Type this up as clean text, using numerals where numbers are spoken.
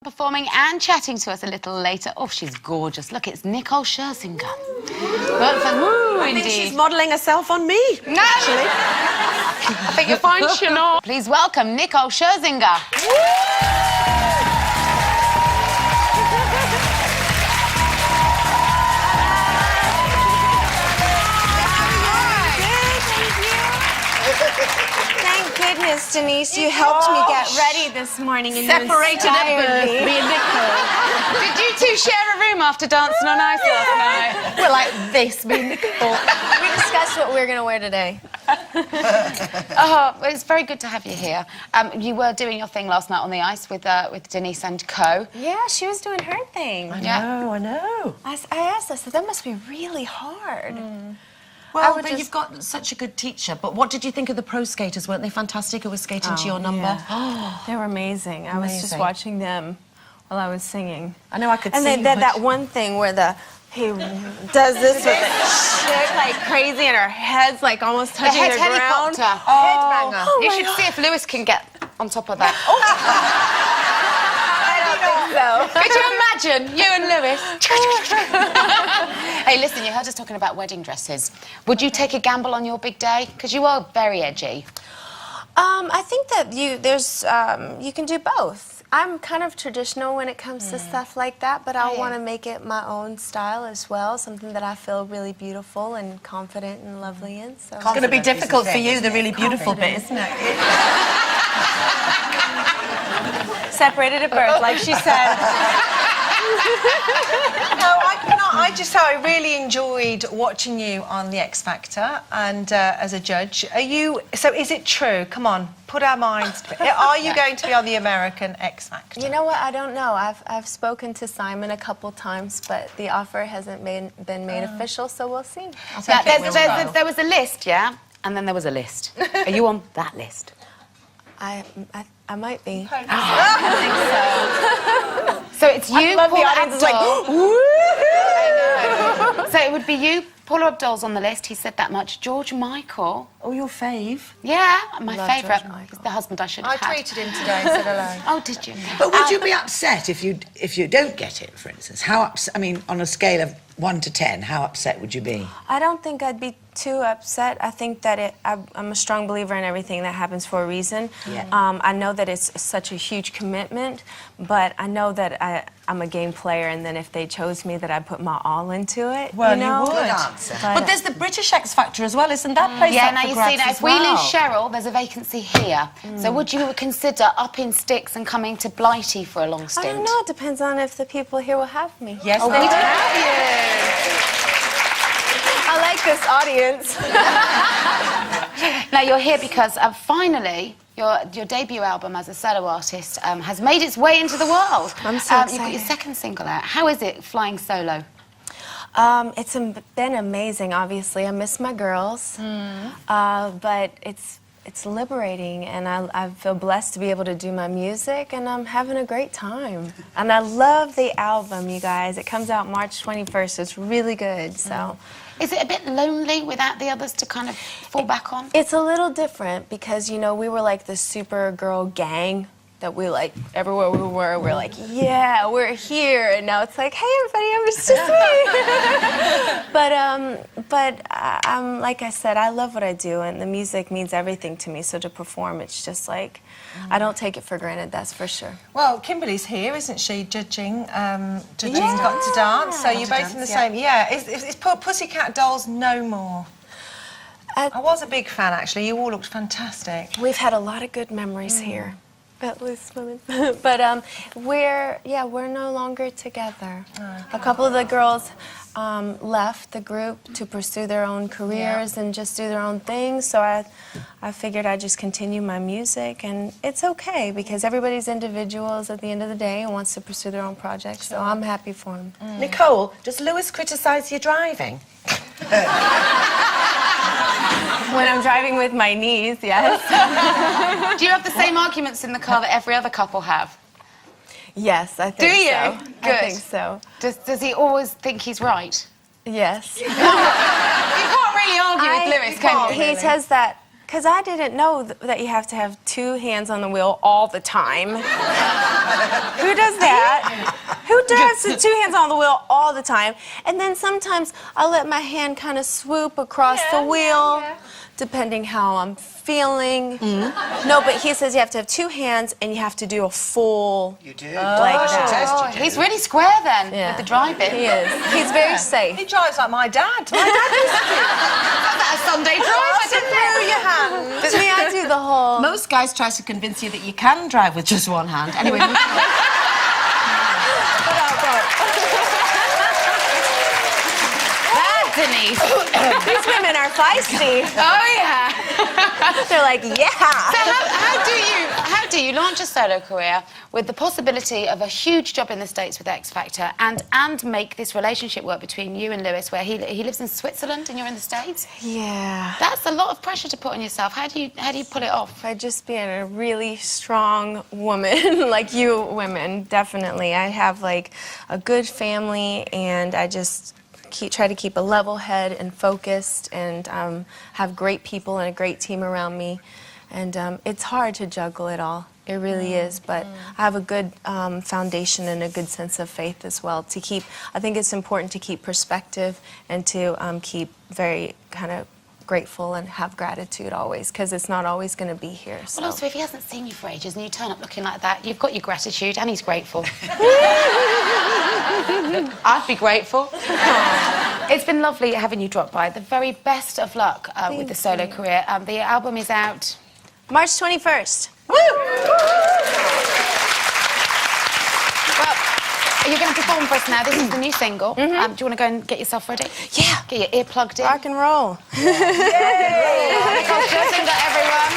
Performing and chatting to us a little later. Oh, she's gorgeous. Look, it's Nicole Scherzinger. I think she's modelling herself on me, actually. I think you're fine, Chanel. Please welcome Nicole Scherzinger. Thank goodness, Denise, you helped me get ready this morning and Separated you at inspired birth, me and Nicole. Did you two share a room after dancing on ice last night? We're like this, me and Nicole. We discussed what we were going to wear today. Oh, well, it's very good to have you here. You were doing your thing last night on the ice with Denise and Co. Yeah, she was doing her thing. I know. I asked her, I said, that must be really hard. Well, but you've got such a good teacher. But what did you think of the pro skaters? Weren't they fantastic who were skating to your number? Yeah. They were amazing. I was just watching them while I was singing. I know I could see and then that one thing where he does this with the chick like crazy and her head's like almost touching the ground. Helicopter. Oh, you should see if Lewis can get on top of that. So. Could you imagine you and Lewis? Hey, listen, you heard us talking about wedding dresses. Would you take a gamble on your big day? Because you are very edgy. I think that you can do both. I'm kind of traditional when it comes to stuff like that, but I want to make it my own style as well, something that I feel really beautiful and confident and lovely in. So. It's going to be difficult for you, the really beautiful bit, isn't it? Separated at birth, like she said. No, I really enjoyed watching you on The X Factor and as a judge. So is it true? Come on, put our minds to it. Are you going to be on the American X Factor? You know what? I don't know. I've spoken to Simon a couple times, but the offer hasn't been made official, so we'll see. Yeah, there was a list, yeah? And then there was a list. Are you on that list? I might be. I think so. So it's you, love the Paula audience is Abdul. like, I know. So it would be you, Paula Abdul's on the list. He said that much. George Michael. Oh, your fave? Yeah, my Love favourite. George Michael. He's the husband I should I have had. tweeted him today and said hello. Oh, did you? But would you be upset if you don't get it, for instance? How upset? I mean, on a scale of 1 to 10, how upset would you be? I don't think I'd be too upset. I think that I'm a strong believer in everything that happens for a reason. Yeah. I know that it's such a huge commitment, but I know that I'm a game player, and then if they chose me, that I'd put my all into it. Well, you know? you would. Good answer. But there's the British X Factor as well, isn't that place Yeah, up now for you grabs see, now as if we well? lose Cheryl, there's a vacancy here. So would you consider upping sticks and coming to Blighty for a long stint? I don't know. It depends on if the people here will have me. Yes, Oh, they we do. I like this audience. Now you're here because finally your debut album as a solo artist has made its way into the world. I'm so You've got your excited. second single out. How is it flying solo? It's been amazing, obviously. I miss my girls, but it's liberating, and I feel blessed to be able to do my music, and I'm having a great time. And I love the album, you guys. It comes out March 21st. It's really good, so. Is it a bit lonely without the others to kind of fall back on? It's a little different because, you know, we were like the super girl gang that we like, everywhere we were, we're like, yeah, we're here. And now it's like, hey, everybody, it's just me. But like I said, I love what I do, and the music means everything to me. So to perform, it's just like, I don't take it for granted, that's for sure. Well, Kimberly's here, isn't she, judging Got to Dance. So you're both in the same... Yeah, it's Pussycat Dolls No More. I was a big fan, actually. You all looked fantastic. We've had a lot of good memories here. At least women. But we're no longer together. A couple of the girls left the group to pursue their own careers and just do their own things. So I figured I'd just continue my music, and it's okay because everybody's individuals at the end of the day and wants to pursue their own projects. So I'm happy for them. Nicole, does Lewis criticise your driving? When I'm driving with my niece, yes. Do you have the same arguments in the car that every other couple have? Yes, I think so. Do you? I Good. think so. Does he always think he's right? Yes. You can't really argue with Lewis, can you? He says that, because I didn't know that you have to have two hands on the wheel all the time. Who does that? Who drives with two hands on the wheel all the time? And then sometimes I'll let my hand kind of swoop across the wheel, depending how I'm feeling. No, but he says you have to have two hands and you have to do a full... You do? Like that. Oh, he's really square then, with the driving. He is. He's very safe. He drives like my dad. My dad used to do That's a Sunday drive, I didn't know. through your hands. To me, I do the whole... Most guys try to convince you that you can drive with just one hand. Anyway, Denise. These women are feisty. Oh, yeah. They're like, yeah. So how do you launch a solo career with the possibility of a huge job in the States with X Factor and make this relationship work between you and Lewis, where he lives in Switzerland and you're in the States? Yeah. That's a lot of pressure to put on yourself. How do you pull it off? By just being a really strong woman, like you women, definitely. I have like a good family, and I just try to keep a level head and focused, and have great people and a great team around me. And it's hard to juggle it all. It really is, but I have a good foundation and a good sense of faith as well to keep. I think it's important to keep perspective and to keep very kind of grateful and have gratitude always, because it's not always going to be here. So. Well, also, if he hasn't seen you for ages and you turn up looking like that, you've got your gratitude and he's grateful. I'd be grateful. It's been lovely having you drop by. The very best of luck with the solo career. The album is out March 21st. Woo! Well, you're going to perform for us now. This is the new single. Do you want to go and get yourself ready? Yeah. Get your ear plugged in. Rock and roll. Nicole Scherzinger, everyone.